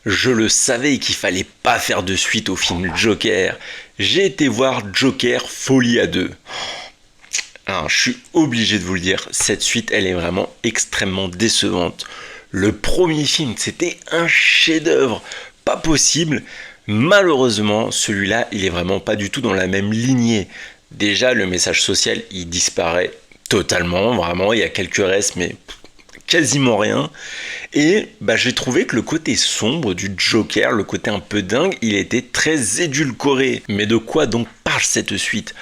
Je le savais qu'il fallait pas faire de suite au film Joker. J'ai été voir Joker Folie à deux. Alors, je suis obligé de vous le dire, cette suite, elle est vraiment extrêmement décevante. Le premier film, c'était un chef-d'œuvre, pas possible. Malheureusement, celui-là, il est vraiment pas du tout dans la même lignée. Déjà, le message social, il disparaît totalement, vraiment. Il y a quelques restes, mais quasiment rien. Et j'ai trouvé que le côté sombre du Joker, le côté un peu dingue, il était très édulcoré. Mais de quoi donc parle cette suite?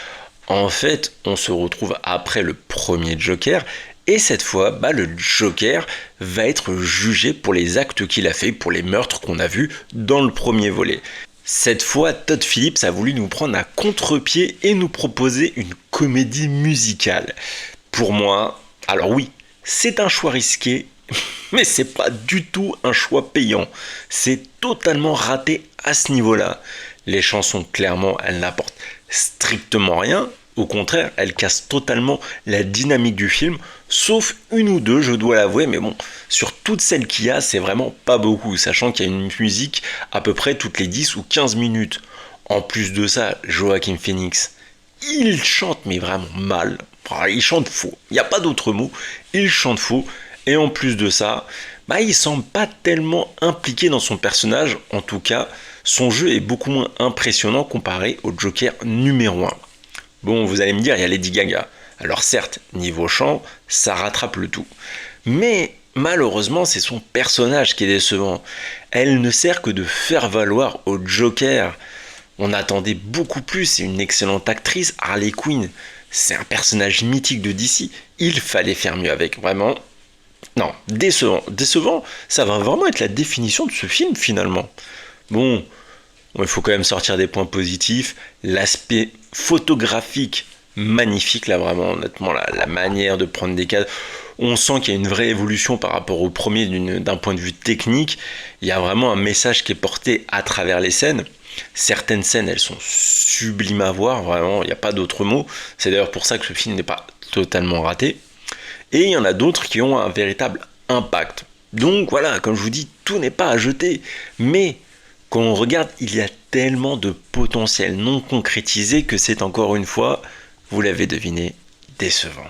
En fait, on se retrouve après le premier Joker, et cette fois, le Joker va être jugé pour les actes qu'il a fait, pour les meurtres qu'on a vus dans le premier volet. Cette fois, Todd Phillips a voulu nous prendre à contre-pied et nous proposer une comédie musicale. Pour moi, alors oui, c'est un choix risqué, mais c'est pas du tout un choix payant. C'est totalement raté à ce niveau-là. Les chansons, clairement, elles n'apportent strictement rien. Au contraire, elles cassent totalement la dynamique du film, sauf une ou deux, je dois l'avouer, mais bon, sur toutes celles qu'il y a, c'est vraiment pas beaucoup, sachant qu'il y a une musique à peu près toutes les 10 ou 15 minutes. En plus de ça, Joaquin Phoenix, il chante mais vraiment mal. Il chante faux, il n'y a pas d'autre mot, il chante faux. Et en plus de ça, il semble pas tellement impliqué dans son personnage, en tout cas, son jeu est beaucoup moins impressionnant comparé au Joker numéro 1. Bon, vous allez me dire, il y a Lady Gaga. Alors certes, niveau chant, ça rattrape le tout. Mais malheureusement, c'est son personnage qui est décevant. Elle ne sert que de faire valoir au Joker. On attendait beaucoup plus, c'est une excellente actrice, Harley Quinn. C'est un personnage mythique de DC. Il fallait faire mieux avec, vraiment. Non, décevant. Décevant, ça va vraiment être la définition de ce film finalement. Bon, il faut quand même sortir des points positifs. L'aspect photographique, magnifique là vraiment, honnêtement, la manière de prendre des cadres. On sent qu'il y a une vraie évolution par rapport au premier d'un point de vue technique. Il y a vraiment un message qui est porté à travers les scènes. Certaines scènes, elles sont sublimes à voir, vraiment, il n'y a pas d'autre mot. C'est d'ailleurs pour ça que ce film n'est pas totalement raté. Et il y en a d'autres qui ont un véritable impact. Donc voilà, comme je vous dis, tout n'est pas à jeter. Mais quand on regarde, il y a tellement de potentiel non concrétisé que c'est encore une fois, vous l'avez deviné, décevant.